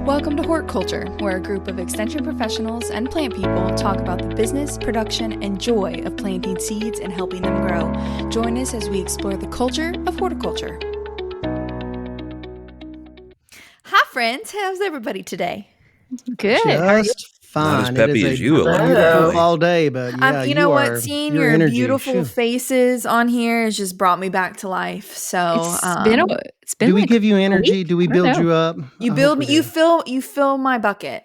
Welcome to Horticulture, where a group of extension professionals and plant people talk about the business, production, and joy of planting seeds and helping them grow. Join us as we explore the culture of horticulture. Hi, friends. How's everybody today? Good. Just fine. Not as peppy as you, beautiful fall day, but yeah, you know what? Seeing your energy, beautiful faces on here has just brought me back to life. So it's been. Do we like give you energy? week? Do we build you up? You build me. You fill my bucket.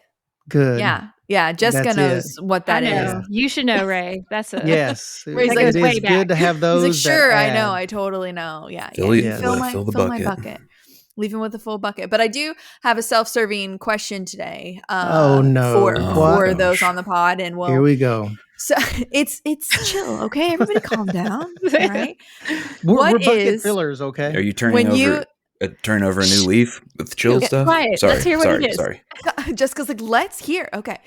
Good. Yeah. Jessica knows what that is. You should know, Ray. That's a yes. Ray's it like, is good to have those. He's like, sure, that I know. add. I totally know. Yeah. Fill my bucket. Leave him with a full bucket. But I do have a self-serving question today. For those on the pod, and here we go. So it's chill, okay? Everybody, calm down. All right. We're bucket fillers, okay? Are you turning over a new leaf with chill stuff? Quiet. Sorry, let's hear what it is. Sorry. Jessica's like, let's hear. Okay.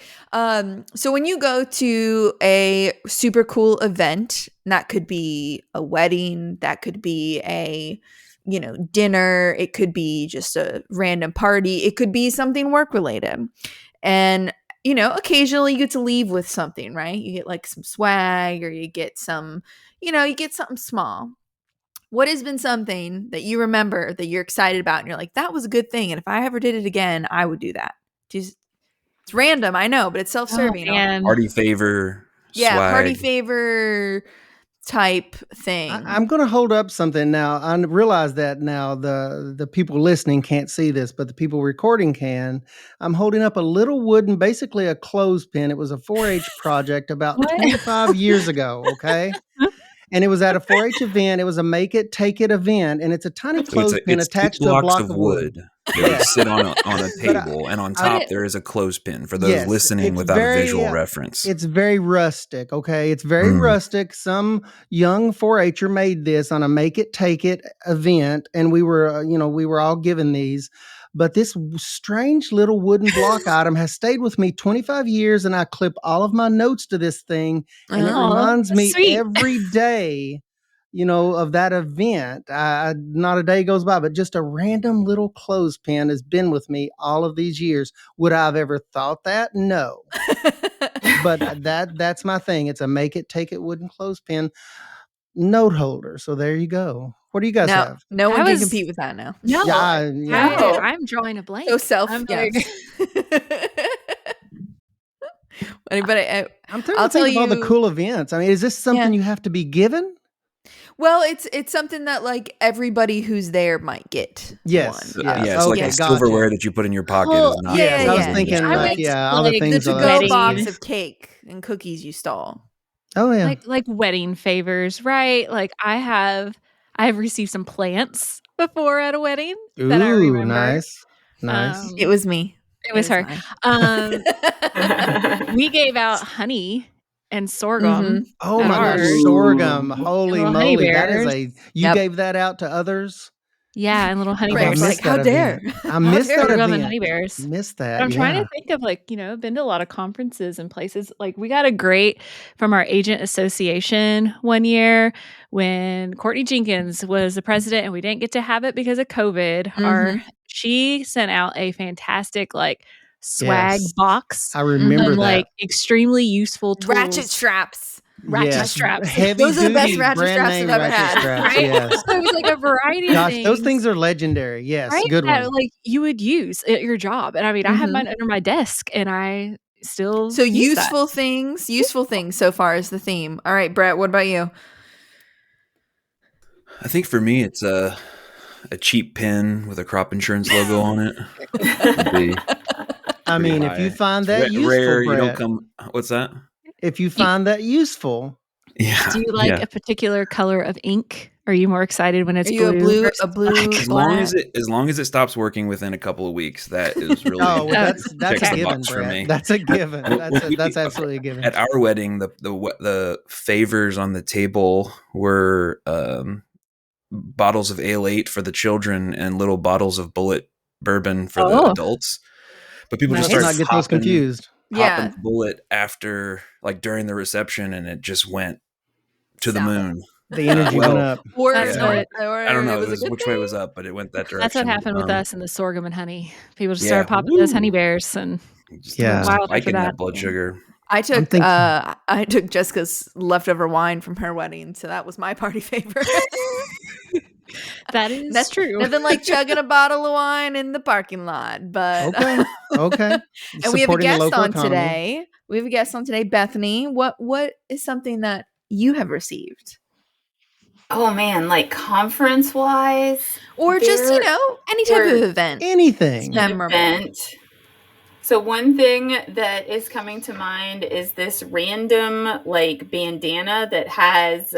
So when you go to a super cool event, that could be a wedding, that could be a dinner, it could be just a random party, it could be something work related, and occasionally you get to leave with something, right? You get like some swag, or you get some you get something small. What has been something that you remember that you're excited about and you're like, that was a good thing, and if I ever did it again, I would do that? Just, it's random, I know, but it's self-serving. Party favor, swag. Party favor type thing. I'm going to hold up something now. I realize that now the people listening can't see this, but the people recording can. I'm holding up a little wooden, basically a clothespin. It was a 4-H project about 25 years ago, okay? And it was at a 4-H event. It was a make it, take it event. And it's a tiny clothespin attached to a block of wood. They sit on a table, and on top there is a clothespin for those listening without a visual reference. It's very rustic, okay? It's very rustic. Some young 4-H'er made this on a make it, take it event, and we were all given these. But this strange little wooden block item has stayed with me 25 years, and I clip all of my notes to this thing, and it reminds me every day, of that event. Not a day goes by, but just a random little clothespin has been with me all of these years. Would I have ever thought that? No. But that's my thing. It's a make it, take it wooden clothespin note holder. So there you go. What do you guys have? No one can compete with that now. No, I'm drawing a blank. So Anybody? I'll tell you all the cool events. I mean, is this something you have to be given? Well, it's something that like everybody who's there might get. Yes. One. It's like silverware that you put in your pocket. Is not. I was thinking all the things. The to-go box of cake and cookies you stole. Oh yeah, like wedding favors, right? Like I have received some plants before at a wedding that I remember. Nice. It was me. It was her. We gave out honey and sorghum. Mm-hmm. Oh my gosh, sorghum! Holy moly, that is you gave that out to others. Yeah, and little honey bears. Like, how dare! I missed that sorghum event. And honey bears. Missed that. But I'm trying to think of been to a lot of conferences and places. Like we got a great from our agent association one year when Courtney Jenkins was the president, and we didn't get to have it because of COVID. She sent out a fantastic swag box. I remember that. Extremely useful tools. Ratchet straps. Straps. Those are the best ratchet straps I've ever had. Right? Yes. So it was a variety of things. Those things are legendary. Yes, right? Good one. You would use at your job. And I mean, I have mine under my desk, and I still useful things so far is the theme. All right, Brett, what about you? I think for me, it's a cheap pin with a crop insurance logo on it. I mean, if you find that useful, rare, Brett, you don't come. What's that? If you find that useful, do you like a particular color of ink? Are you more excited when it's blue? A blue. As long as it stops working within a couple of weeks, that is really. That's a given, Brett. That's a given. That's absolutely a given. At our wedding, the favors on the table were bottles of Ale 8 for the children and little bottles of Bullet bourbon for the adults. But people just started not get those confused. Popping the Bullet after, during the reception, and it just went to the moon. The energy went up. or That's Yeah. what- or I don't know it was a good which way it was thing. up, but it went that direction. That's what happened with us in the sorghum and honey. People just Yeah. started popping those honey bears and Just Yeah. wild after spiking that. that blood sugar. I took thinking- I took Jessica's leftover wine from her wedding, so that was my party favor. That is That's true. Nothing like chugging a bottle of wine in the parking lot, but Okay. And we have a Supporting the guest local on economy. today. We have a guest on today, Bethany. What is something that you have received? Oh man, like conference wise, Or just, any type of event. Anything. Memorable. event. So one thing that is coming to mind is this random like bandana that has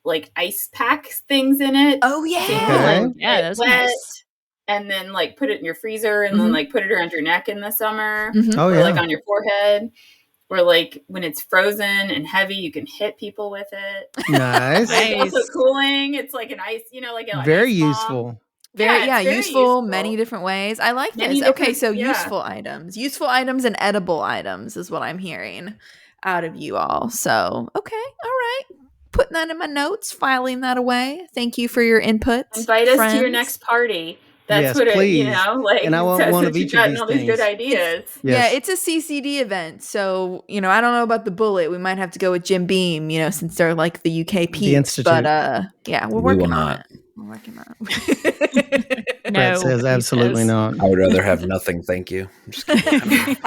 like ice pack things in it. Oh yeah. So you can, like, Yeah, get that's wet nice. and then like put it in your freezer and then like put it around your neck in the summer Mhm. Oh or yeah. like on your forehead. Or like when it's frozen and heavy, you can hit people with it. Nice. It's also Nice. cooling. It's like an ice, like an Very ice bomb. useful. Very Yeah, it's very useful, many different ways. I like Many this. Okay, different- so yeah. useful items and edible items is what I'm hearing out of you all. So, okay, all right. Putting that in my notes, filing that away. Thank you for your input. Invite us to your friends. next party. That's Yes, what please. like. And I want one of since you've each of gotten these all these good things. ideas. Yeah, Yes. it's a CCD event. So, I don't know about the bullet. We might have to go with Jim Beam, since they're like the UK peeps. Institute. But yeah, we're We will working on not. it. We're working on it. Brett No, says he absolutely says. not. I would rather have nothing, thank you. I'm just kidding.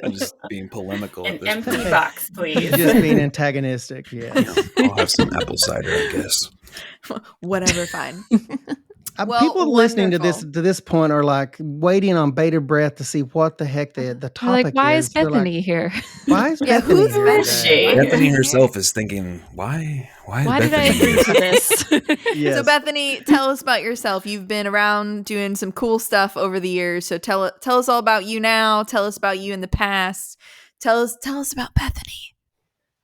I'm just being polemical An at this empty point. box, please. Just being antagonistic. Yes. I'll have some apple cider, I guess. Whatever, fine. Well, People listening to wonderful. this point are like waiting on bated breath to see what the heck the They're topic like, why is They're like, Bethany here? why is Yeah, Bethany who's here Bethany? today? She? Bethany herself is thinking, why is Why did I Bethany agree here? to this? Yes. So Bethany, tell us about yourself. You've been around doing some cool stuff over the years. So tell us all about you now. Tell us about you in the past. Tell us about Bethany.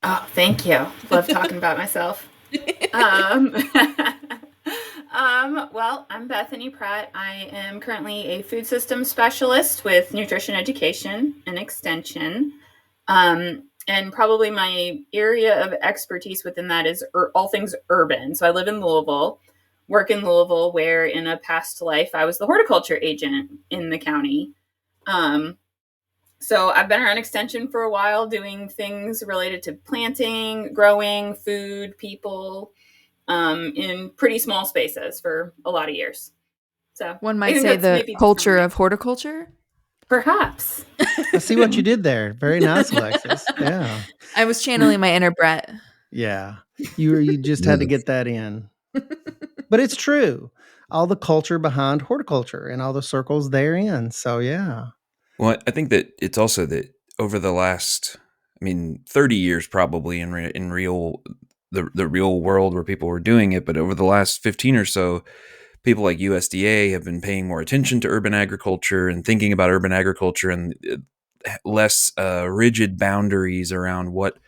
Oh, thank you. Love talking about myself. Well, I'm Bethany Pratt. I am currently a food systems specialist with nutrition education and extension. And probably my area of expertise within that is all things urban. So I live in Louisville, work in Louisville, where in a past life I was the horticulture agent in the county. So I've been around extension for a while, doing things related to planting, growing, food, people, in pretty small spaces for a lot of years. So One I might think say that's the maybe culture of horticulture. perhaps. I see what you did there. Very nice, Alexis. Yeah. I was channeling my inner Brett. Yeah. You just had to get that in. But it's true. All the culture behind horticulture and all the circles therein. So yeah. Well, I think that it's also that over the last, 30 years probably in the real world where people were doing it, but over the last 15 or so, people like USDA have been paying more attention to urban agriculture and thinking about urban agriculture and less rigid boundaries around what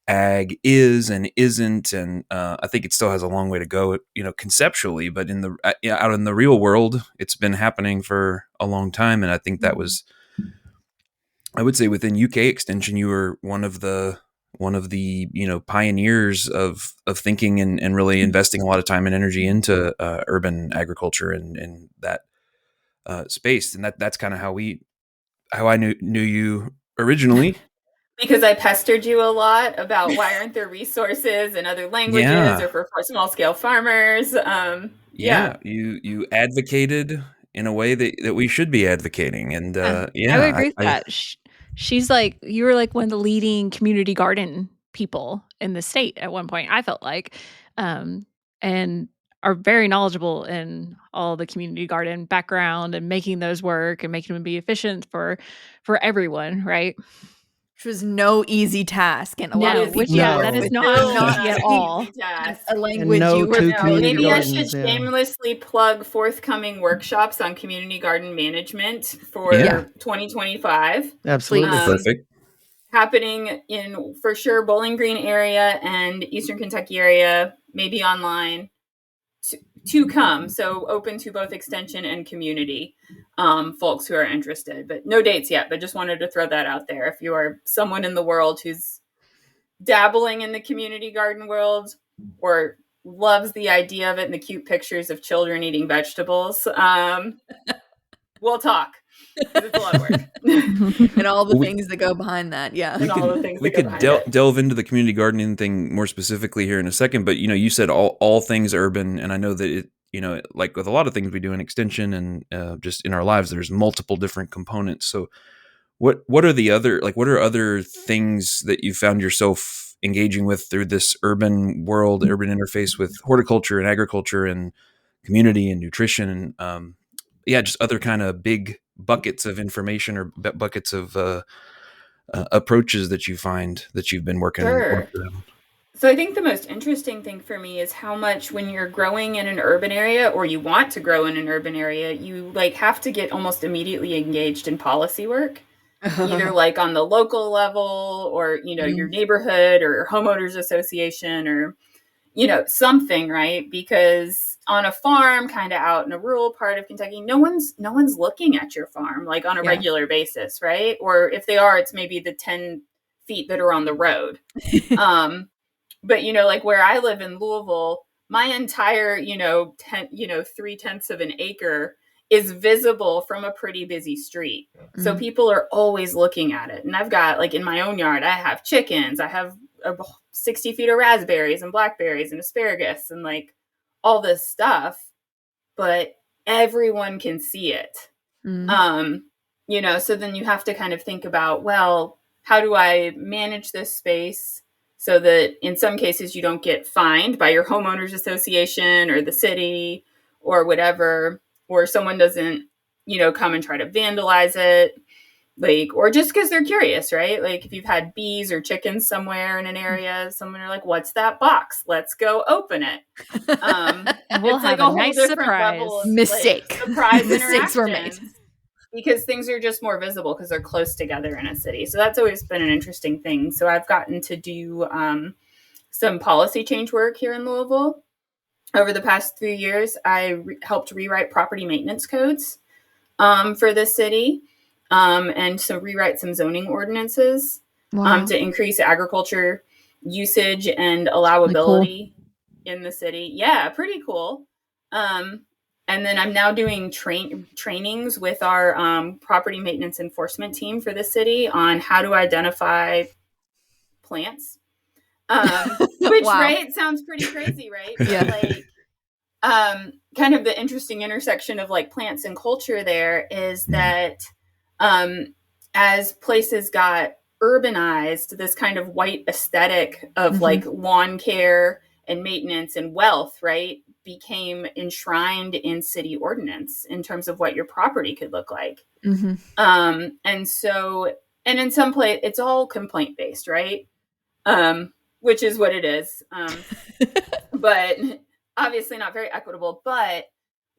ag is and isn't. And I think it still has a long way to go, conceptually, but out in the real world, it's been happening for a long time. And I think that was, I would say within UK extension, you were one of the pioneers of thinking and really investing a lot of time and energy into urban agriculture and that space. And that's kind of how I knew you originally. Because I pestered you a lot about why aren't there resources in other languages Yeah. or for small scale farmers. Yeah, you advocated in a way that we should be advocating, and I would agree with that. She's like, you were like one of the leading community garden people in the state at one point, I felt like, and are very knowledgeable in all the community garden background and making those work and making them be efficient for everyone, right? Which was no easy task, and a lot No, of which people No. that is would not not easy at an all. easy task. a language no you were two not community Maybe I gardens, should yeah. shamelessly plug forthcoming workshops on community garden management for Yeah. 2025. Absolutely. Um, perfect. Happening in, for sure, Bowling Green area and Eastern Kentucky area, maybe online to come. So open to both extension and community folks who are interested, but no dates yet, but just wanted to throw that out there. If you are someone in the world who's dabbling in the community garden world, or loves the idea of it and the cute pictures of children eating vegetables, we'll talk. It's a lot of work. And all the things that go behind that. Yeah. All the things we that go could behind it. delve into the community gardening thing more specifically here in a second, but you said all things urban, and I know that it, like with a lot of things we do in extension and just in our lives, there's multiple different components. So what are the other, like, what are other things that you found yourself engaging with through this urban world, urban interface with horticulture and agriculture and community and nutrition and just other kind of big buckets of information or buckets of approaches that you find that you've been working Sure. on? So I think the most interesting thing for me is how much when you're growing in an urban area or you want to grow in an urban area, you like have to get almost immediately engaged in policy work, either like on the local level or, your neighborhood or homeowners association or, something, right? Because on a farm kind of out in a rural part of Kentucky, no one's looking at your farm like on a regular basis, right? Or if they are, it's maybe the 10 feet that are on the road. But like where I live in Louisville, my entire 3/10 of an acre is visible from a pretty busy street. So people are always looking at it. And I've got, like, in my own yard, I have chickens, I have 60 feet of raspberries and blackberries and asparagus and like all this stuff, but everyone can see it. So then you have to kind of think about, well, how do I manage this space so that in some cases you don't get fined by your homeowners association or the city or whatever, or someone doesn't, come and try to vandalize it, like, or just because they're curious, right? Like if you've had bees or chickens somewhere in an area, someone are like, what's that box? Let's go open it. We'll it's have like a a nice whole different surprise. level of Mistake. like, surprise Mistakes were made. interactions. Because things are just more visible because they're close together in a city. So that's always been an interesting thing. So I've gotten to do some policy change work here in Louisville. Over the past 3 years, I helped rewrite property maintenance codes for the city and so rewrite some zoning ordinances to increase agriculture usage and allowability in the city. Yeah, pretty cool. And then I'm now doing trainings with our property maintenance enforcement team for the city on how to identify plants, which, right, sounds pretty crazy, right? Yeah. But like, kind of the interesting intersection of like plants and culture there is that as places got urbanized, this kind of white aesthetic of like lawn care and maintenance and wealth, right, became enshrined in city ordinance in terms of what your property could look like. And so, and in some place, it's all complaint based, right? Which is what it is. But obviously not very equitable. But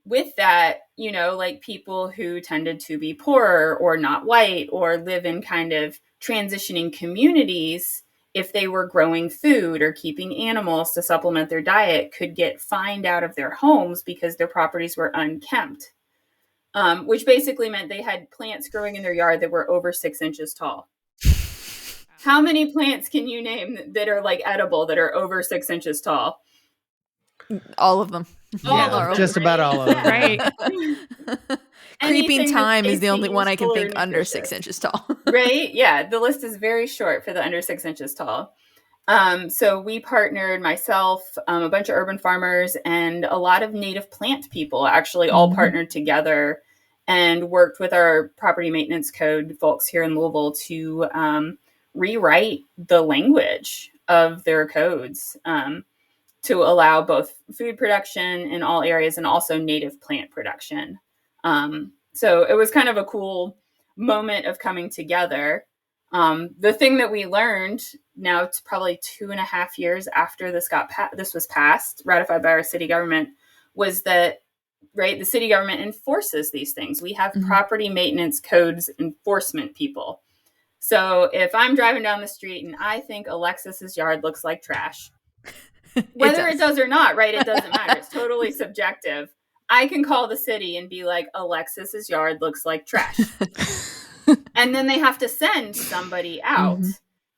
with that, like people who tended to be poorer or not white or live in kind of transitioning communities, if they were growing food or keeping animals to supplement their diet, could get fined out of their homes because their properties were unkempt, which basically meant they had plants growing in their yard that were over 6 inches tall. How many plants can you name that are like edible that are over 6 inches tall? All of them. Just about all of them. Right. Creeping thyme is the only one I can think under 6 inches tall. Right? Yeah. The list is very short for the under 6 inches tall. So we partnered, myself, a bunch of urban farmers, and a lot of native plant people actually all partnered together and worked with our property maintenance code folks here in Louisville to rewrite the language of their codes to allow both food production in all areas and also native plant production. So it was kind of a cool moment of coming together. The thing that we learned, now it's probably 2.5 years after this was passed, ratified by our city government, was that, right, the city government enforces these things. We have property maintenance codes enforcement people. So if I'm driving down the street and I think Alexis's yard looks like trash, whether it does or not, right, it doesn't matter. It's totally subjective. I can call the city and be like, Alexis's yard looks like trash. And then they have to send somebody out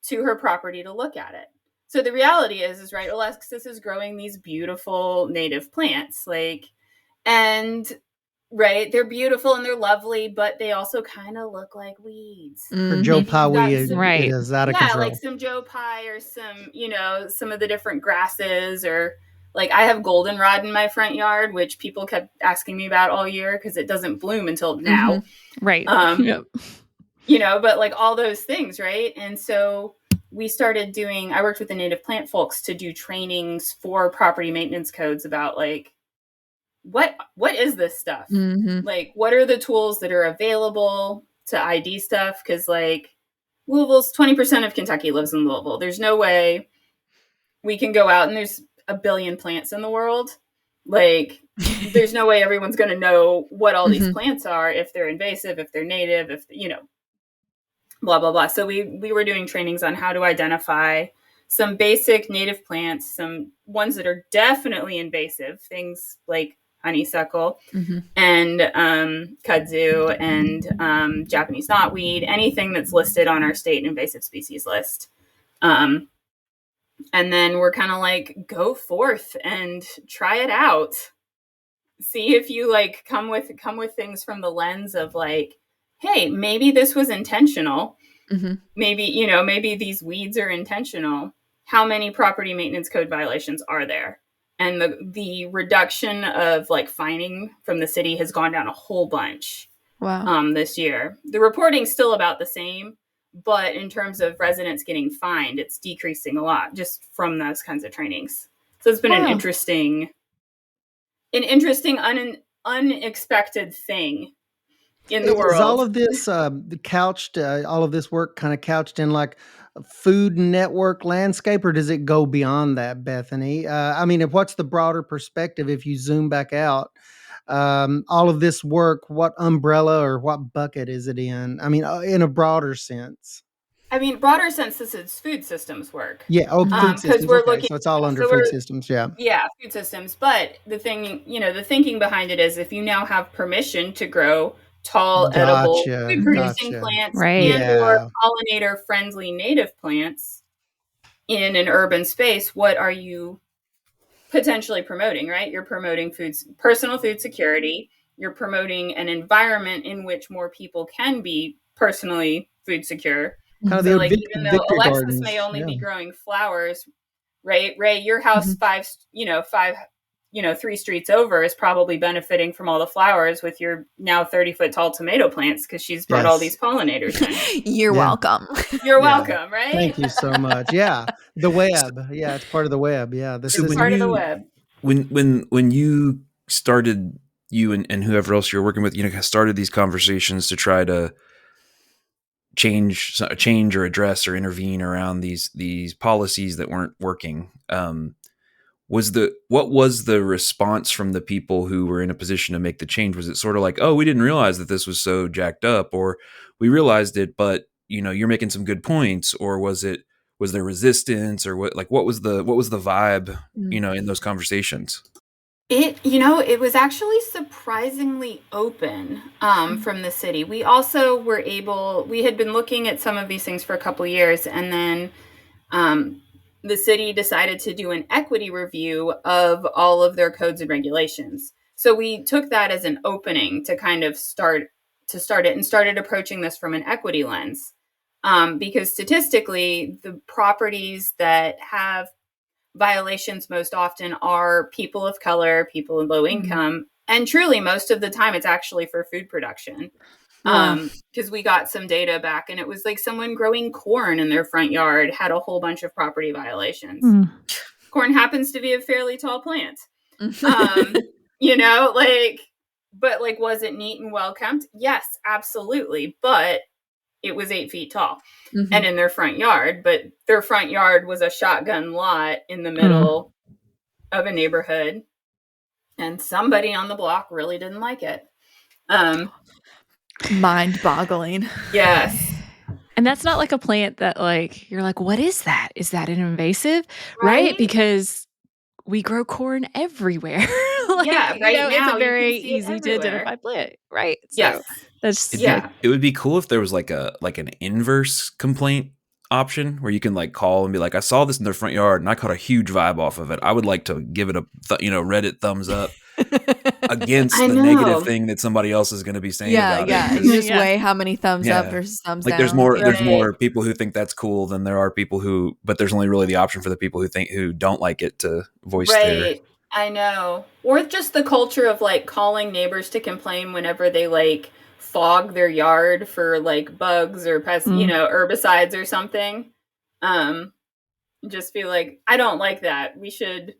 to her property to look at it. So the reality is right, Alexis is growing these beautiful native plants, like, and right, they're beautiful and they're lovely, but they also kind of look like weeds. Her Mhm. Joe Maybe Pie you've got weed some, Right. is out of yeah, control. like some Joe Pie or some, some of the different grasses, or like I have goldenrod in my front yard, which people kept asking me about all year because it doesn't bloom until now. Right. Yep. But like all those things, right? And so we started I worked with the native plant folks to do trainings for property maintenance codes about like, what is this stuff? Mhm. Like, what are the tools that are available to ID stuff? Because like Louisville's 20% of Kentucky lives in Louisville. There's no way we can go out and there's a billion plants in the world. Like, there's no way everyone's going to know what all these plants are, if they're invasive, if they're native, if blah blah blah. So we were doing trainings on how to identify some basic native plants, some ones that are definitely invasive, things like honeysuckle and kudzu and Japanese knotweed, anything that's listed on our state invasive species list. And then we're kind of like, go forth and try it out. See if you like come with things from the lens of like, hey, maybe this was intentional. Maybe, maybe these weeds are intentional. How many property maintenance code violations are there? And the reduction of like fining from the city has gone down a whole bunch. Wow. This year. The reporting's still about the same, but in terms of residents getting fined, it's decreasing a lot just from those kinds of trainings. So it's been an interesting unexpected thing in the world. Is all of this couched? All of this work kind of couched in like a Food Network landscape, or does it go beyond that, Bethany? I mean, what's the broader perspective if you zoom back out? All of this work, what umbrella or what bucket is it in? I mean, in a broader sense. I mean, broader sense, this is food systems work. Yeah. Oh, food Because systems. we're Okay, looking, so it's all under so food we're, systems. Yeah. yeah, food systems. But the thing, the thinking behind it is if you now have permission to grow tall, edible, Gotcha. food-producing Gotcha. plants Right. and or Yeah. pollinator-friendly native plants in an urban space, what are you potentially promoting, right? You're promoting personal food security. You're promoting an environment in which more people can be personally food secure. Kind of So the like, even though victory Alexis may gardens. only Yeah. be growing flowers, right? Ray, your house five, 3 streets over is probably benefiting from all the flowers with your now 30-foot tall tomato plants because she's brought all these pollinators in. You're welcome. You're welcome, right? Thank you so much. Yeah. The web. Yeah, it's part of the web. Yeah. The So It's part of the web. when you started, you and whoever else you're working with, started these conversations to try to change or address or intervene around these policies that weren't working. What was the response from the people who were in a position to make the change? Was it sort of like, oh, we didn't realize that this was so jacked up, or we realized it, but you're making some good points, or was there resistance, or what was the vibe, in those conversations? It was actually surprisingly open from the city. We also we had been looking at some of these things for a couple of years, and then the city decided to do an equity review of all of their codes and regulations. So we took that as an opening to kind of start it and started approaching this from an equity lens. Because statistically, the properties that have violations most often are people of color, people in low income, and truly most of the time it's actually for food production. Because we got some data back and it was like someone growing corn in their front yard had a whole bunch of property violations. Corn happens to be a fairly tall plant. But like, was it neat and well kept? Yes, absolutely. But it was 8 feet tall and in their front yard, but their front yard was a shotgun lot in the middle of a neighborhood. And somebody on the block really didn't like it. Mind-boggling. Yes. And that's not like a plant that like, you're like, what is that? Is that an invasive? Right? Because we grow corn everywhere. Yeah, right now it's a you very can see it easy to everywhere. identify plant, right? Yes. So that's It would be cool if there was like an inverse complaint option where you can like call and be like, I saw this in their front yard and I caught a huge vibe off of it. I would like to give it a Reddit thumbs up against I the know. negative thing that somebody else is going to be saying about Yeah. it. You just Yeah. weigh how many thumbs up Yeah. versus thumbs Like down. there's more Right. people who think that's cool than there are people who, but there's only really the option for the people who don't like it to voice their. Right. I know. Or just the culture of like calling neighbors to complain whenever they like fog their yard for like bugs or pest, herbicides or something. Just be like, I don't like that. We should,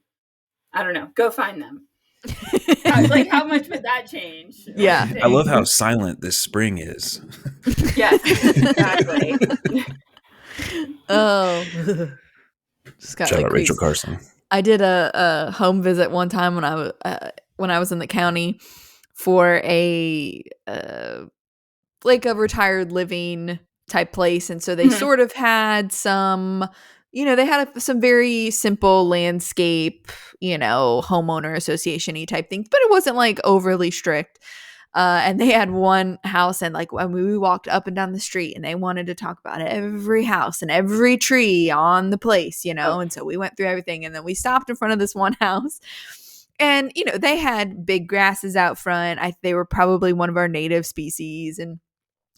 I don't know, go find them. Like, how much would that change? Yeah. I love how silent this spring is. Yes, exactly. Oh, just got Shout like out Rachel creeps. Carson. I did a home visit one time when I was in the county for a like a retired living type place, and so they sort of had some, they had some very simple landscape, homeowner association-y type things, but it wasn't like overly strict. And they had one house, and like when we walked up and down the street, and they wanted to talk about every house and every tree on the place, and so we went through everything, and then we stopped in front of this one house, and they had big grasses out front. They were probably one of our native species, and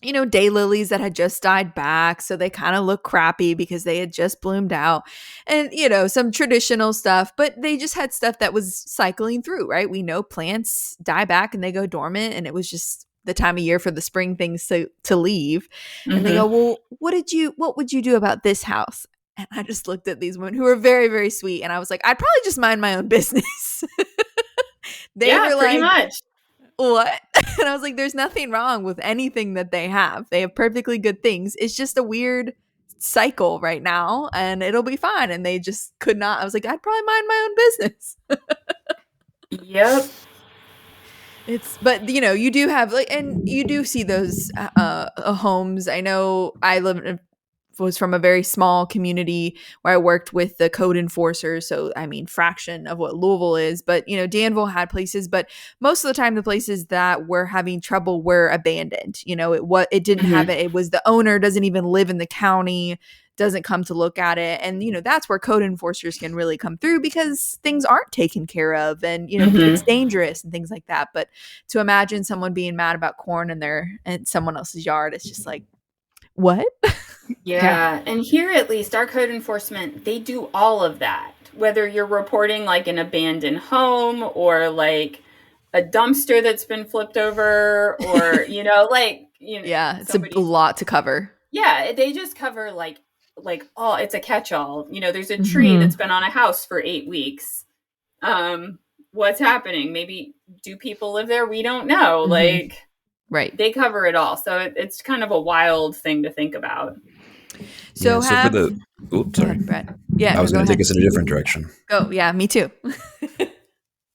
daylilies that had just died back, so they kind of look crappy because they had just bloomed out, and some traditional stuff, but they just had stuff that was cycling through, right? We know plants die back and they go dormant, and it was just the time of year for the spring things to leave. And they go, well, what would you do about this house? And I just looked at these women who were very, very sweet, and I was like, I'd probably just mind my own business. They were pretty like, much. What? And I was like, there's nothing wrong with anything that they have. They have perfectly good things. It's just a weird cycle right now, and it'll be fine. And they just could not. I was like, I'd probably mind my own business. Yep. But you do have like, and you do see those homes. I know I was from a very small community where I worked with the code enforcers. So, I mean, fraction of what Louisville is, but Danville had places, but most of the time the places that were having trouble were abandoned. It didn't have it. It was the owner doesn't even live in the county, doesn't come to look at it. And, that's where code enforcers can really come through because things aren't taken care of, and, it's dangerous and things like that. But to imagine someone being mad about corn in someone else's yard, it's just like, what? Yeah. And here, at least, our code enforcement, they do all of that. Whether you're reporting like an abandoned home or like a dumpster that's been flipped over, or, yeah, it's a lot to cover. Yeah. They just cover like, oh, it's a catch-all. There's a tree that's been on a house for 8 weeks. What's happening? Maybe do people live there? We don't know. Right. They cover it all. So it's kind of a wild thing to think about. So for the sorry, Brett. Yeah, I was going to take us in a different direction. Go, yeah, me too.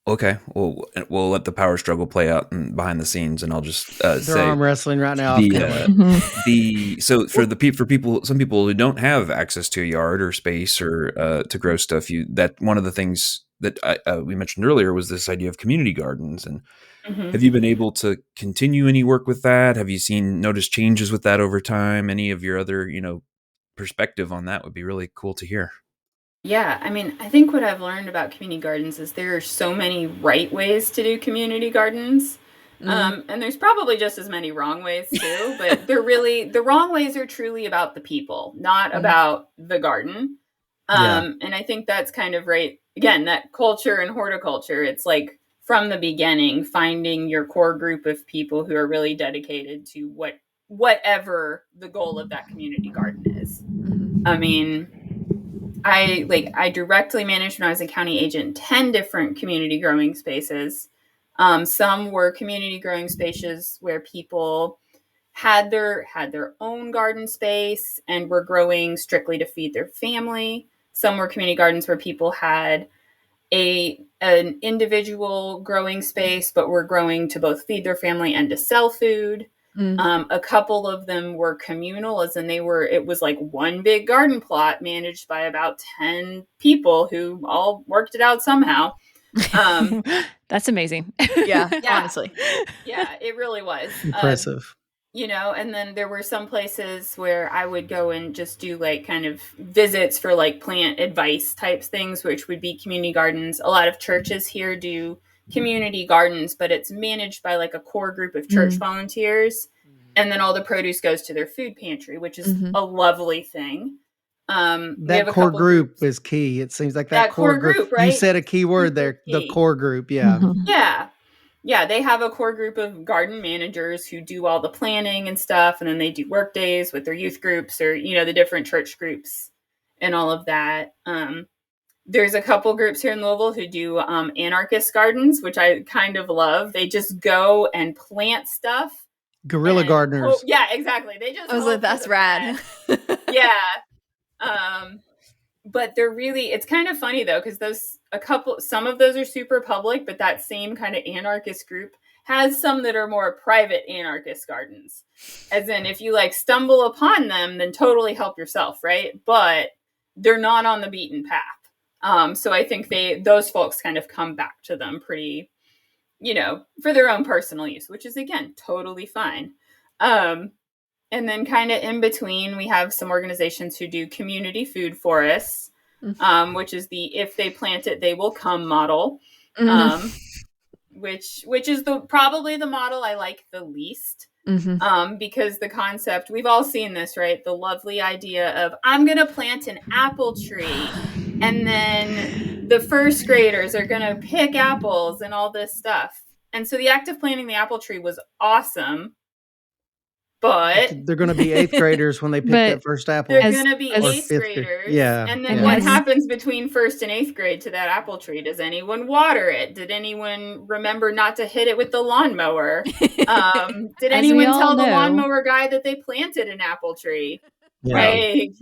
Okay, well, we'll let the power struggle play out behind the scenes, and I'll just They're say arm wrestling right now. For people, some people who don't have access to a yard or space or to grow stuff, that one of the things that we mentioned earlier was this idea of community gardens. And have you been able to continue any work with that? Have you noticed changes with that over time? Any of your other perspective on that would be really cool to hear. Yeah, I mean, I think what I've learned about community gardens is there are so many right ways to do community gardens. And there's probably just as many wrong ways too, but the wrong ways are truly about the people, not about the garden. And I think that's kind of right. Again, that culture and horticulture, it's like from the beginning, finding your core group of people who are really dedicated to whatever the goal of that community garden is. I mean, I directly managed, when I was a county agent, 10 different community growing spaces. Some were community growing spaces where people had their own garden space and were growing strictly to feed their family. Some were community gardens where people had an individual growing space, but were growing to both feed their family and to sell food. A couple of them were communal, as in it was like one big garden plot managed by about 10 people who all worked it out somehow. That's amazing. Yeah, honestly. Yeah, it really was. Impressive. And then there were some places where I would go and just do like kind of visits for like plant advice type things, which would be community gardens. A lot of churches here do community gardens, but it's managed by like a core group of church volunteers. And then all the produce goes to their food pantry, which is a lovely thing. That core group is key. It seems like that core group, right? You said a key word there, the core group. Yeah. Yeah, they have a core group of garden managers who do all the planning and stuff, and then they do work days with their youth groups or, the different church groups and all of that. There's a couple groups here in Louisville who do anarchist gardens, which I kind of love. They just go and plant stuff. Guerrilla gardeners. Yeah, exactly. They just I was like, that's rad. Yeah. But they're really, it's kind of funny though, because some of those are super public, but that same kind of anarchist group has some that are more private anarchist gardens. As in, if you like stumble upon them, then totally help yourself, right? But they're not on the beaten path. So I think those folks kind of come back to them pretty, for their own personal use, which is again, totally fine. And then kind of in between, we have some organizations who do community food forests, which is the if they plant it, they will come model, which is probably the model I like the least, because the concept, we've all seen this, right? The lovely idea of I'm going to plant an apple tree and then the first graders are going to pick apples and all this stuff. And so the act of planting the apple tree was awesome. But they're going to be 8th graders when they pick that first apple. They're going to be 8th graders. Yeah. And then what happens between 1st and 8th grade to that apple tree? Does anyone water it? Did anyone remember not to hit it with the lawnmower? Did anyone tell the lawnmower guy that they planted an apple tree? Yeah. Right.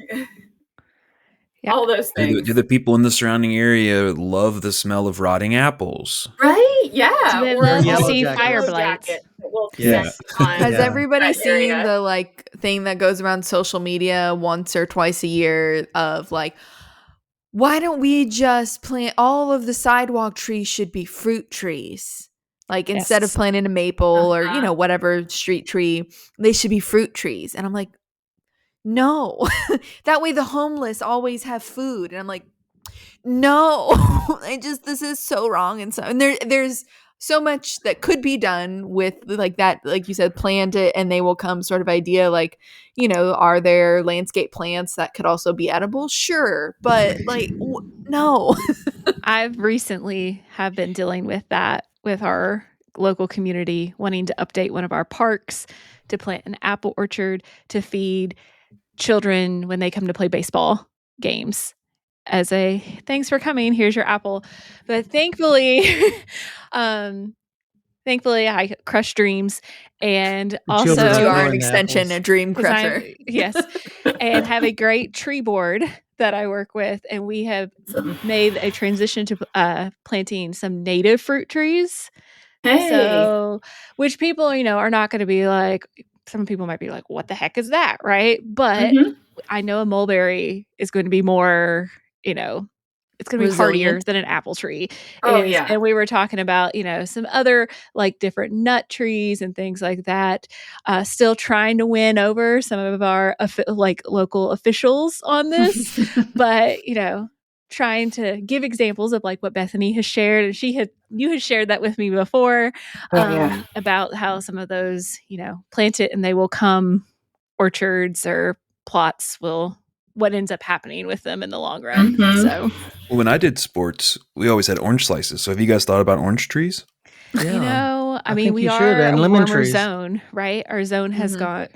Yeah. All those things. Do the people in the surrounding area love the smell of rotting apples? Right? Yeah. Do they love to see fire blights? Has everybody seen the like thing that goes around social media once or twice a year of like, why don't we just plant all of the sidewalk trees should be fruit trees? Like instead of planting a maple or, whatever street tree, they should be fruit trees. And I'm like, no, that way the homeless always have food. And I'm like, no, this is so wrong. And there's so much that could be done with like that, like you said, plant it and they will come sort of idea. Like, are there landscape plants that could also be edible? Sure. But like, no. I've recently have been dealing with that with our local community, wanting to update one of our parks to plant an apple orchard to feed children when they come to play baseball games as a thanks for coming, here's your apple. But thankfully I crush dreams and also you are an extension, a dream crusher. Yes. And have a great tree board that I work with. And we have made a transition to planting some native fruit trees. Hey. So, which people, are not going to be like, some people might be like, what the heck is that? Right. But I know a mulberry is going to be more, it's going to be hardier than an apple tree. Yeah. And we were talking about, some other like different nut trees and things like that. Still trying to win over some of our local officials on this, but, trying to give examples of like what Bethany has shared. And you had shared that with me before about how some of those, plant it and they will come orchards or plots what ends up happening with them in the long run. So when I did sports, we always had orange slices. So have you guys thought about orange trees? Yeah. I mean, we are a warmer zone, right? Our zone has got,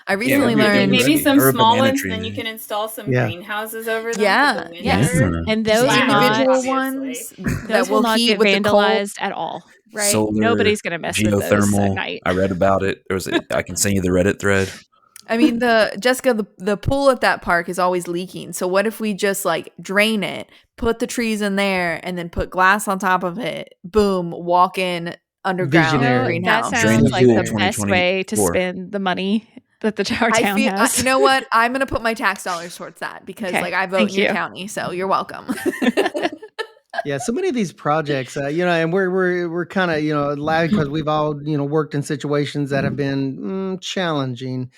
I recently learned maybe some small ones, then you can install some greenhouses over them. Yeah. Yes. And those individual ones that will not get vandalized at all. Right? Solar, nobody's going to mess with those at night. I read about it. I can send you the Reddit thread. I mean, the pool at that park is always leaking. So what if we just like drain it, put the trees in there, and then put glass on top of it? Boom, walk in underground greenhouse. That sounds like the best way to spend the money that our town has. You know what? I'm going to put my tax dollars towards that because I vote in your county. So you're welcome. Yeah, so many of these projects, and we're kind of, loud because we've all, worked in situations that have been challenging,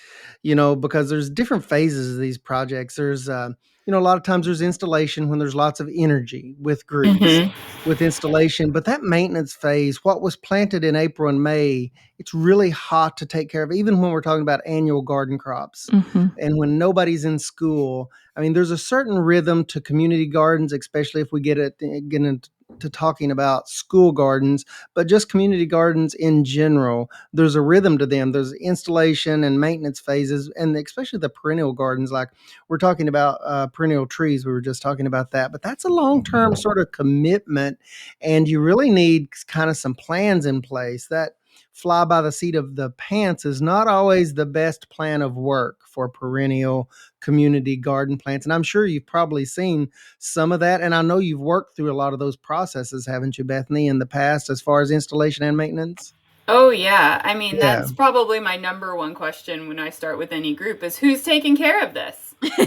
because there's different phases of these projects. There's, a lot of times there's installation when there's lots of energy with groups, Mhm. with installation, but that maintenance phase, what was planted in April and May, it's really hot to take care of, even when we're talking about annual garden crops. Mhm. And when nobody's in school, I mean, there's a certain rhythm to community gardens, especially if we get into talking about school gardens, but just community gardens in general. There's a rhythm to them. There's installation and maintenance phases, and especially the perennial gardens. Like we're talking about perennial trees, we were just talking about that, but that's a long-term sort of commitment, and you really need kind of some plans in place. That fly by the seat of the pants is not always the best plan of work for perennial community garden plants. And I'm sure you've probably seen some of that. And I know you've worked through a lot of those processes, haven't you, Bethany, in the past as far as installation and maintenance? Oh yeah. I mean, Yeah. that's probably my number one question when I start with any group is who's taking care of this?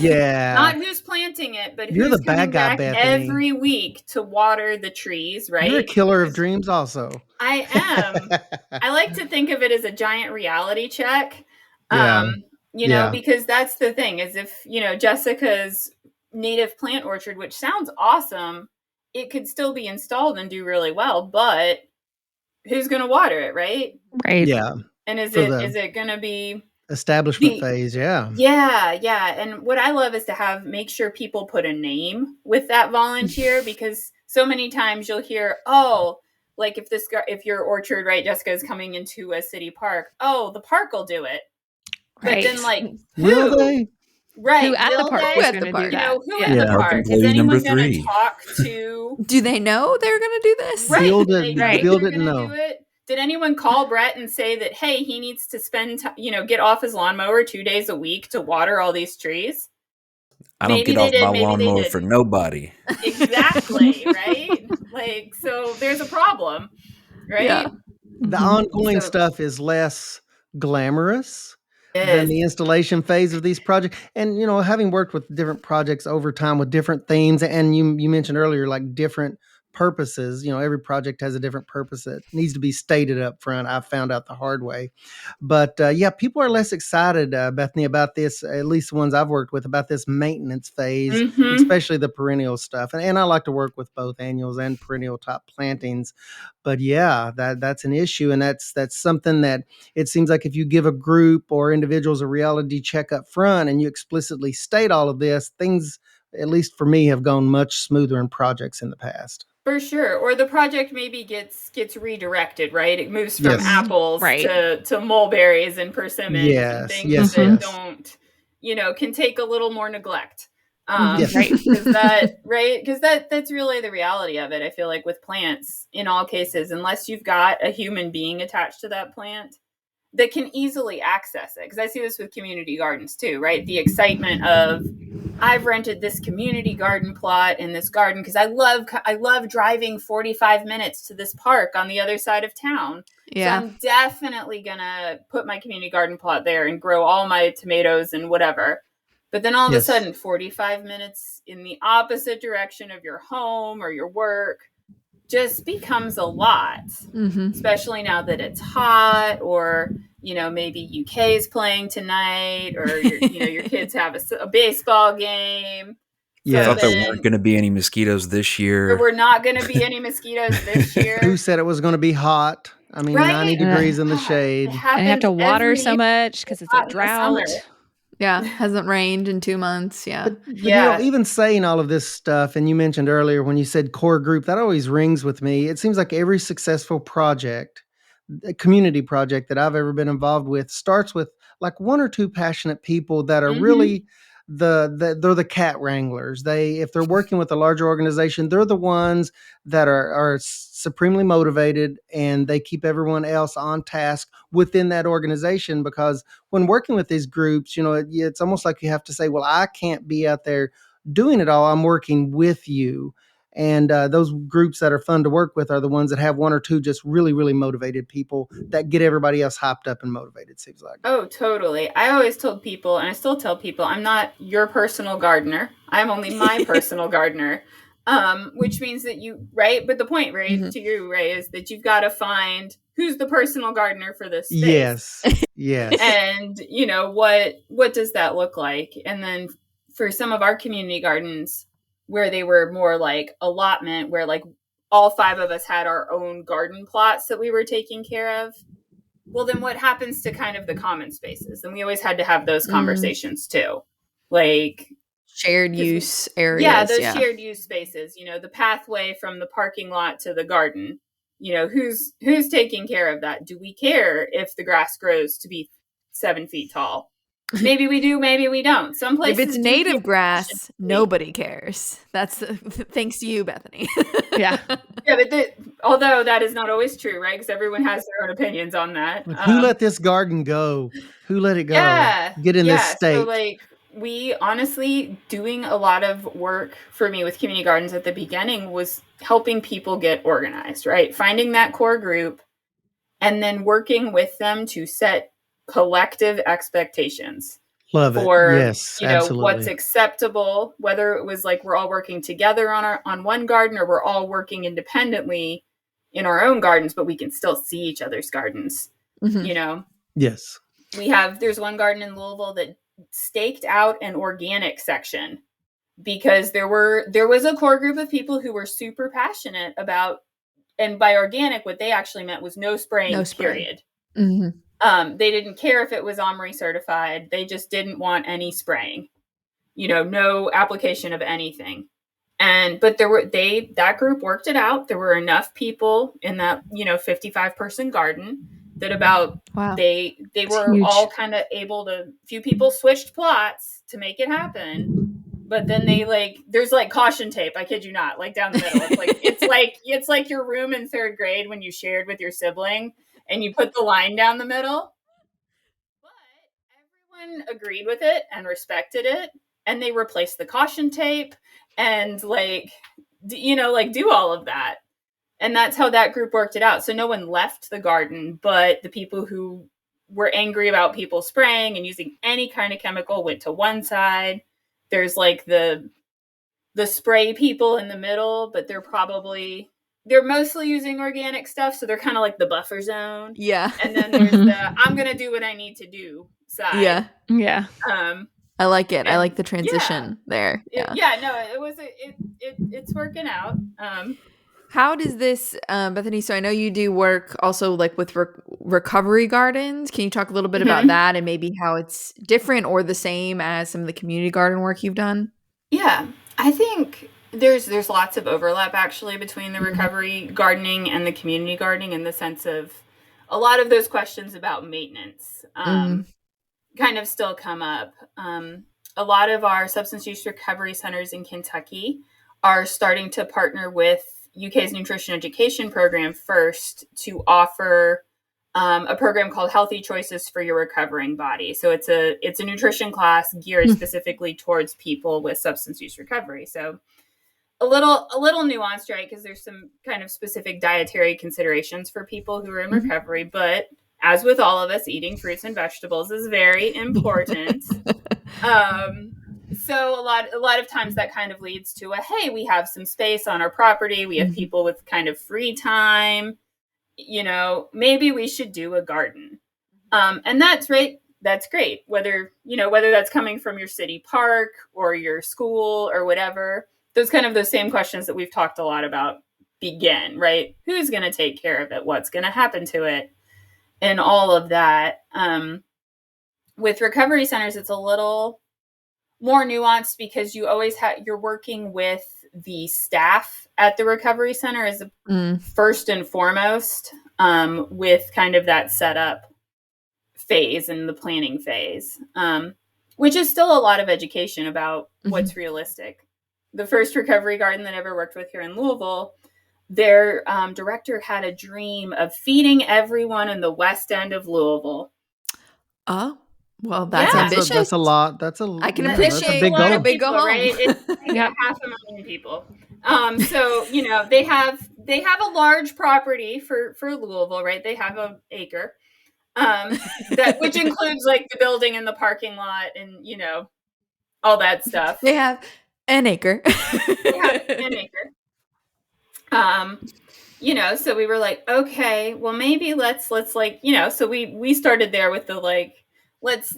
Yeah. Not who's planting it, but You're who's the bad coming guy, back Bethany. every week to water the trees, You're a right? killer of dreams also. I am. I like to think of it as a giant reality check. Yeah. Because that's the thing is if, Jessica's native plant orchard, which sounds awesome, it could still be installed and do really well, but who's going to water it, right? Right. Yeah. And is For it going to be establishment phase? Yeah. Yeah. And what I love is to make sure people put a name with that volunteer because so many times you'll hear, oh, like if your orchard, right, Jessica, is coming into a city park, oh, the park will do it. Right. But then, like, Will they? Right? Who at the park Who is at going the to do park? that? Who Yeah. at the Yeah. Park park? Is employee number anyone going to 3. talk to? Do they know they're going to do this? Right? Build Do it- they Right. think build they're it and going to know. do it? Did anyone call Brett and say that, hey, he needs to get off his lawnmower 2 days a week to water all these trees? I don't Maybe get they off did, my maybe they lawnmower for didn't. nobody. Exactly, right? Like, so there's a problem, right? Yeah. The Mhm. ongoing So- stuff is less glamorous than Yes. the installation phase of these projects. And having worked with different projects over time with different themes, and you mentioned earlier like different purposes. Every project has a different purpose that needs to be stated up front. I found out the hard way. But yeah, people are less excited, Bethany, about this, at least the ones I've worked with, about this maintenance phase, Mhm. especially the perennial stuff. And I like to work with both annuals and perennial top plantings. But yeah, that's an issue. And that's something that it seems like if you give a group or individuals a reality check up front and you explicitly state all of this, things, at least for me, have gone much smoother in projects in the past. For sure. Or the project maybe gets redirected, right? It moves from Yes. apples Right. to mulberries and persimmons and Yes, things yes, that yes. don't, can take a little more neglect. Yes. Right. Because that's really the reality of it. I feel like with plants, in all cases, unless you've got a human being attached to that plant that can easily access it. Because I see this with community gardens too, right? The excitement of I've rented this community garden plot in this garden because I love driving 45 minutes to this park on the other side of town. Yeah. So I'm definitely gonna put my community garden plot there and grow all my tomatoes and whatever. But then all of Yes. a sudden, 45 minutes in the opposite direction of your home or your work just becomes a lot, especially now that it's hot or, maybe UK is playing tonight or, your kids have a baseball game. Yeah. I thought there then- weren't going to be any mosquitoes this There year. were not going to be any mosquitoes this year. Who said it was going to be hot? I mean, Right? 90 degrees in the God, shade. it And have happens to water every so year. much because it's Hot a in the drought. summer. Yeah. Hasn't rained in 2 months. Yeah. But Yeah. even saying all of this stuff, and you mentioned earlier when you said core group, that always rings with me. It seems like every successful project, a community project that I've ever been involved with, starts with like one or two passionate people that are Mhm. really they're the cat wranglers. If they're working with a larger organization, they're the ones that are supremely motivated, and they keep everyone else on task within that organization. Because when working with these groups, it's almost like you have to say, well, I can't be out there doing it all. I'm working with you. And those groups that are fun to work with are the ones that have one or two just really, really motivated people that get everybody else hyped up and motivated, seems like. Oh, totally. I always told people, and I still tell people, I'm not your personal gardener. I'm only my personal gardener. which means that right? But the point, right, to you, Ray, is that you've got to find who's the personal gardener for this space. Yes. And, what does that look like? And then for some of our community gardens where they were more like allotment, where like all 5 of us had our own garden plots that we were taking care of, well, then what happens to kind of the common spaces? And we always had to have those conversations too. Like shared use areas. Yeah, those shared use spaces, the pathway from the parking lot to the garden. Who's taking care of that? Do we care if the grass grows to be 7 feet tall? Maybe we do, maybe we don't. Some places, if it's native grass, nobody cares. That's thanks to you, Bethany. Yeah, but although that is not always true, right? Because everyone has their own opinions on that. Who let this garden go? Who let it go? Yeah, get in this state. So like, we honestly, doing a lot of work for me with community gardens at the beginning was helping people get organized, right? Finding that core group and then working with them to set collective expectations. Love it. For, yes, absolutely. What's acceptable, whether it was like we're all working together on one garden or we're all working independently in our own gardens, but we can still see each other's gardens, Yes. There's one garden in Louisville that staked out an organic section because there was a core group of people who were super passionate about, and by organic, what they actually meant was no spraying, period. Mm-hmm. They didn't care if it was OMRI certified. They just didn't want any spraying, no application of anything. But that group worked it out. There were enough people in that, 55 person garden that they were huge. All kind of able to, few people switched plots to make it happen. But then there's like caution tape. I kid you not, like down the middle. It's like your room in 3rd grade when you shared with your sibling and you put the line down the middle. But everyone agreed with it and respected it. And they replaced the caution tape and do all of that. And that's how that group worked it out. So no one left the garden, but the people who were angry about people spraying and using any kind of chemical went to one side. There's like the spray people in the middle, but they're mostly using organic stuff. So they're kind of like the buffer zone. Yeah. And then there's the, I'm going to do what I need to do side. Yeah. Yeah. I like it. I like the transition there. Yeah. It's working out. How does this, Bethany? So I know you do work also like with recovery gardens. Can you talk a little bit about that and maybe how it's different or the same as some of the community garden work you've done? Yeah, I think there's lots of overlap actually between the recovery gardening and the community gardening in the sense of a lot of those questions about maintenance kind of still come up. A lot of our substance use recovery centers in Kentucky are starting to partner with UK's nutrition education program first to offer a program called Healthy Choices for Your Recovering Body. So it's a nutrition class geared specifically towards people with substance use recovery. So a little nuanced, right? Because there's some kind of specific dietary considerations for people who are in recovery. But as with all of us, eating fruits and vegetables is very important. So a lot of times that kind of leads to hey, we have some space on our property. We have people with kind of free time. Maybe we should do a garden. And that's right. That's great. Whether that's coming from your city park or your school or whatever, those same questions that we've talked a lot about begin, right? Who's going to take care of it? What's going to happen to it? And all of that. With recovery centers, it's a little more nuanced because you always you're working with the staff at the recovery center as first and foremost, with kind of that setup phase and the planning phase, which is still a lot of education about what's realistic. The first recovery garden that I ever worked with here in Louisville, their director had a dream of feeding everyone in the west end of Louisville. Oh, well, that's ambitious. That's a lot. I can appreciate a big goal, right? It's 500,000 people. So they have a large property for Louisville, right? They have an acre, which includes like the building and the parking lot and all that stuff. They have An acre. Yeah, an acre. So we were like, okay, well maybe let's like, so we started there with the like, let's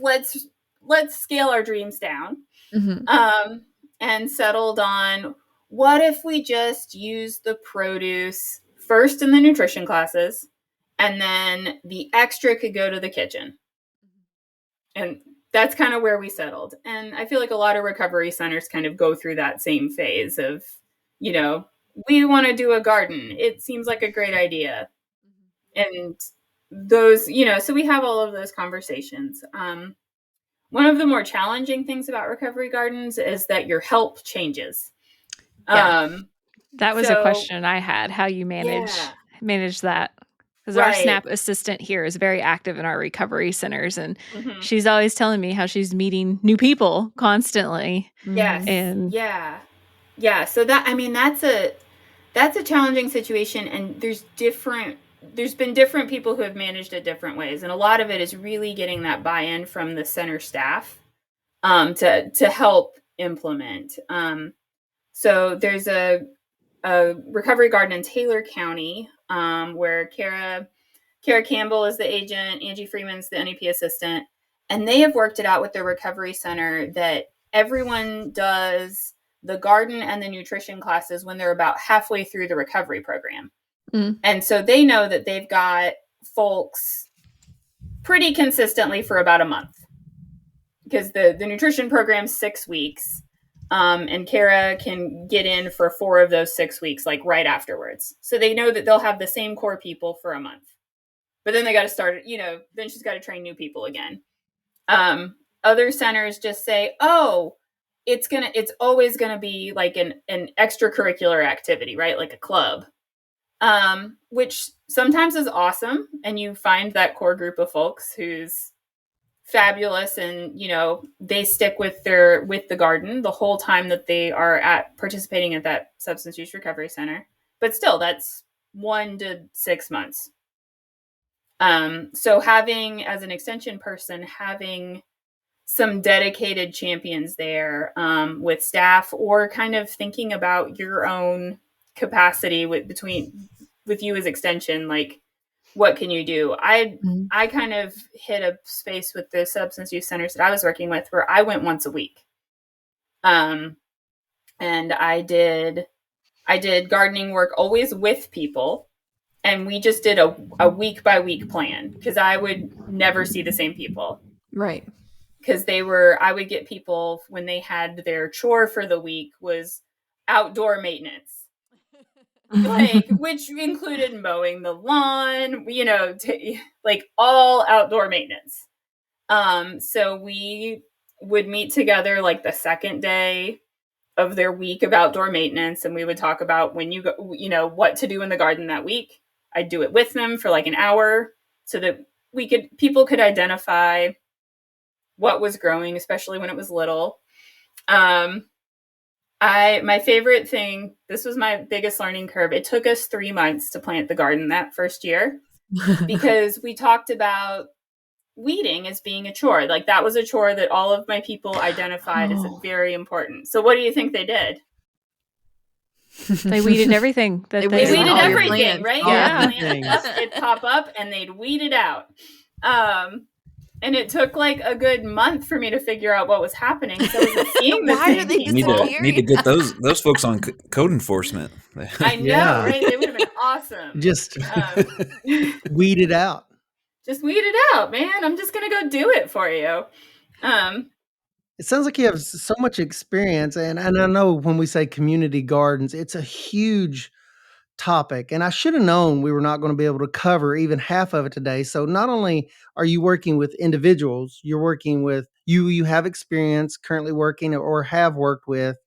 scale our dreams down. Mhm. And settled on, what if we just use the produce first in the nutrition classes, and then the extra could go to the kitchen. And that's kind of where we settled. And I feel like a lot of recovery centers kind of go through that same phase of, we want to do a garden. It seems like a great idea. And those, so we have all of those conversations. One of the more challenging things about recovery gardens is that your help changes. Yeah. That was a question I had, how you manage that. Because our SNAP assistant here is very active in our recovery centers, and she's always telling me how she's meeting new people constantly. Yes. And yeah. So that's a challenging situation, and there's been different people who have managed it different ways, and a lot of it is really getting that buy-in from the center staff to help implement. So there's a recovery garden in Taylor County where Kara Campbell is the agent, Angie Freeman's the NEP assistant, and they have worked it out with their recovery center that everyone does the garden and the nutrition classes when they're about halfway through the recovery program. And so they know that they've got folks pretty consistently for about a month, because the nutrition program's 6 weeks. And Kara can get in for 4 of those 6 weeks, like right afterwards. So they know that they'll have the same core people for a month. But then they got to start, then she's got to train new people again. Other centers just say, oh, it's always going to be like an extracurricular activity, right? Like a club, which sometimes is awesome. And you find that core group of folks who's fabulous, and they stick with the garden the whole time that they are participating at that substance use recovery center. But still, that's 1 to 6 months. So having, as an extension person, having some dedicated champions there with staff, or kind of thinking about your own capacity with you as extension, like, what can you do? I kind of hit a space with the substance use centers that I was working with where I went once a week. And I did gardening work always with people. And we just did a week by week plan, because I would never see the same people. Right. Because I would get people when they had their chore for the week was outdoor maintenance. Like, which included mowing the lawn, like all outdoor maintenance. So we would meet together like the second day of their week of outdoor maintenance, and we would talk about when you go, what to do in the garden that week. I'd do it with them for like an hour, so that people could identify what was growing, especially when it was little. My favorite thing, this was my biggest learning curve. It took us 3 months to plant the garden that first year, because we talked about weeding as being a chore. Like, that was a chore that all of my people identified as very important. So what do you think they did? They weeded everything. They weeded everything, right? Yeah. It'd pop up and they'd weed it out. And it took like a good month for me to figure out what was happening. So I wasn't seeing the Why same are they people. Need to get those folks on code enforcement. I know, right? They would have been awesome. Just weed it out. Just weed it out, man. I'm just gonna go do it for you. It sounds like you have so much experience, and I know when we say community gardens, it's a huge topic, and I should have known we were not going to be able to cover even half of it today. So not only are you working with individuals, you're working with you have experience currently working or have worked with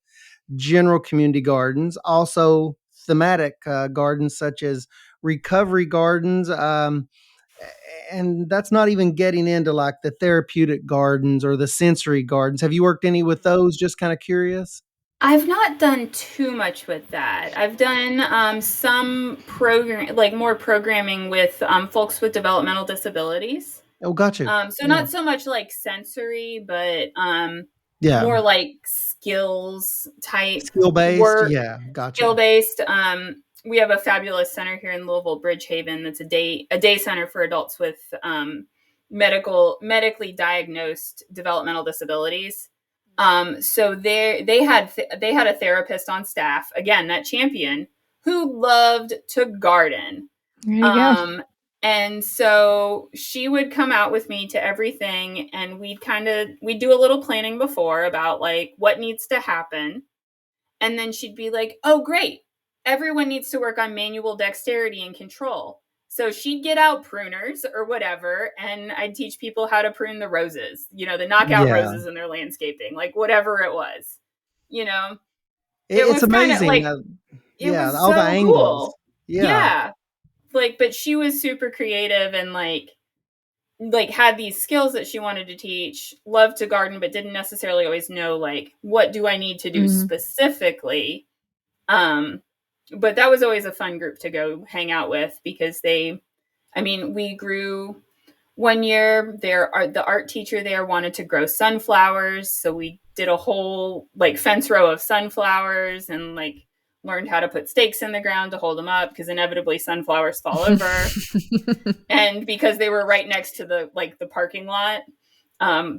general community gardens, also thematic gardens such as recovery gardens, and that's not even getting into like the therapeutic gardens or the sensory gardens. Have you worked any with those? Just kind of curious. I've not done too much with that. I've done some more programming with folks with developmental disabilities. Oh, gotcha. So not so much like sensory, but Yeah. more like skills type Skill-based. work, Yeah. Gotcha. skill-based. We have a fabulous center here in Louisville, Bridgehaven. That's a day center for adults with medically diagnosed developmental disabilities. So they had a therapist on staff, again, that champion, who loved to garden. There you go. And so she would come out with me to everything, and we'd do a little planning before about like what needs to happen. And then she'd be like, "Oh, great. Everyone needs to work on manual dexterity and control." So she'd get out pruners or whatever, and I'd teach people how to prune the roses, the knockout Yeah. roses in their landscaping, like whatever it was. It It's was kind of amazing. like, it Yeah, was all the so angles. cool. Yeah. Yeah. Like, but she was super creative and like had these skills that she wanted to teach, loved to garden, but didn't necessarily always know like what do I need to do specifically. But that was always a fun group to go hang out with because we grew. One year, the art teacher there wanted to grow sunflowers, so we did a whole like fence row of sunflowers and like learned how to put stakes in the ground to hold them up because inevitably sunflowers fall over. And because they were right next to the parking lot,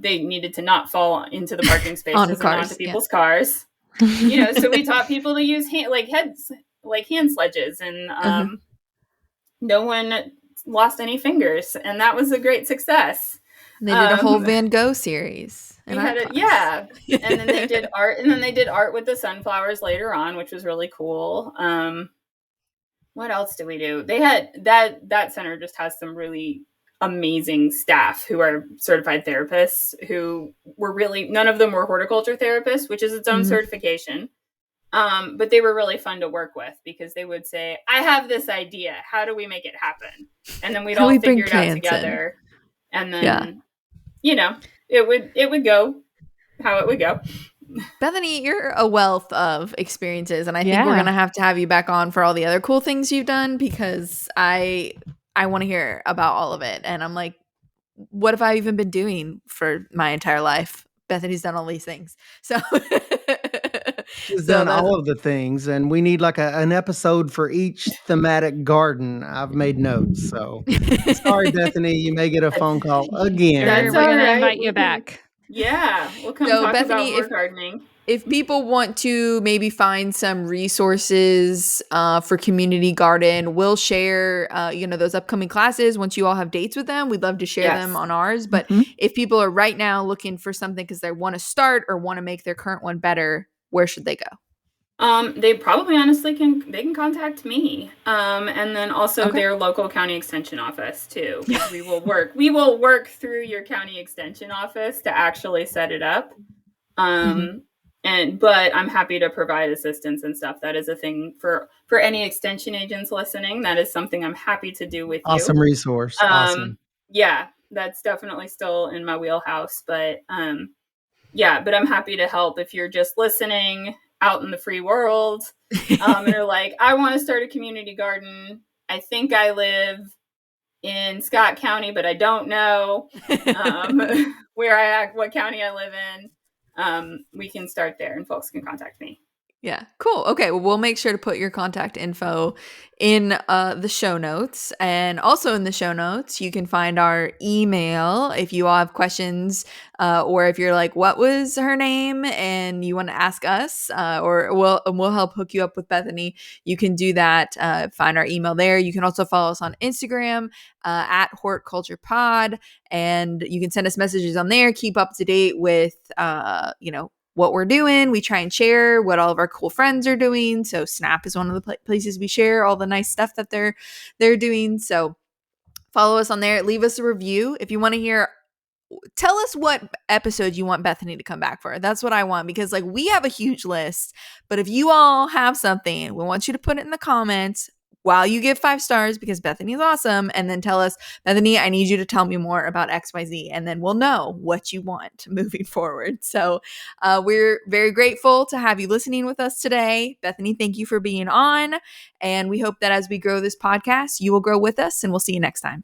they needed to not fall into the parking spaces and onto people's cars. So we taught people to use hand sledges, and no one lost any fingers, and that was a great success. They did a whole Van Gogh series. And then they did art, and then they did art with the sunflowers later on, which was really cool. What else did we do? They had that center just has some really amazing staff who are certified therapists who were really, none of them were horticulture therapists, which is its own certification. But they were really fun to work with because they would say, "I have this idea. How do we make it happen?" And then we'd all figure it out together. And then, it would go how it would go. Bethany, you're a wealth of experiences, and I think we're going to have you back on for all the other cool things you've done because I want to hear about all of it. And I'm like, what have I even been doing for my entire life? Bethany's done all these things. So she's done all of the things, and we need like an episode for each thematic garden. I've made notes. So sorry, Bethany, you may get a phone call again. We're going to invite you back. Yeah, we'll come talk Bethany, about more gardening. If people want to maybe find some resources for community garden, we'll share, those upcoming classes. Once you all have dates with them, we'd love to share them on ours. But if people are right now looking for something because they want to start or want to make their current one better, where should they go? They probably honestly can contact me. And then also their local county extension office too. We will work through your county extension office to actually set it up. But I'm happy to provide assistance and stuff. That is a thing for any extension agents listening. That is something I'm happy to do with you. Awesome resource. Awesome. Yeah, that's definitely still in my wheelhouse. But but I'm happy to help if you're just listening out in the free world and you're like, I want to start a community garden. I think I live in Scott County, but I don't know what county I live in. We can start there and folks can contact me. Yeah, cool. Okay, well, we'll make sure to put your contact info in the show notes. And also in the show notes, you can find our email if you all have questions or if you're like, what was her name? And you want to ask us or we'll help hook you up with Bethany. You can do that. Find our email there. You can also follow us on Instagram at HortCulturePod. And you can send us messages on there. Keep up to date with, what we're doing. We try and share what all of our cool friends are doing. So Snap is one of the places we share all the nice stuff that they're doing. So follow us on there. Leave us a review if you want to hear. Tell us what episode you want Bethany to come back for. That's what I want because we have a huge list. But if you all have something, we want you to put it in the comments while you give 5 stars because Bethany is awesome. And then tell us, Bethany, I need you to tell me more about XYZ. And then we'll know what you want moving forward. So we're very grateful to have you listening with us today. Bethany, thank you for being on. And we hope that as we grow this podcast, you will grow with us and we'll see you next time.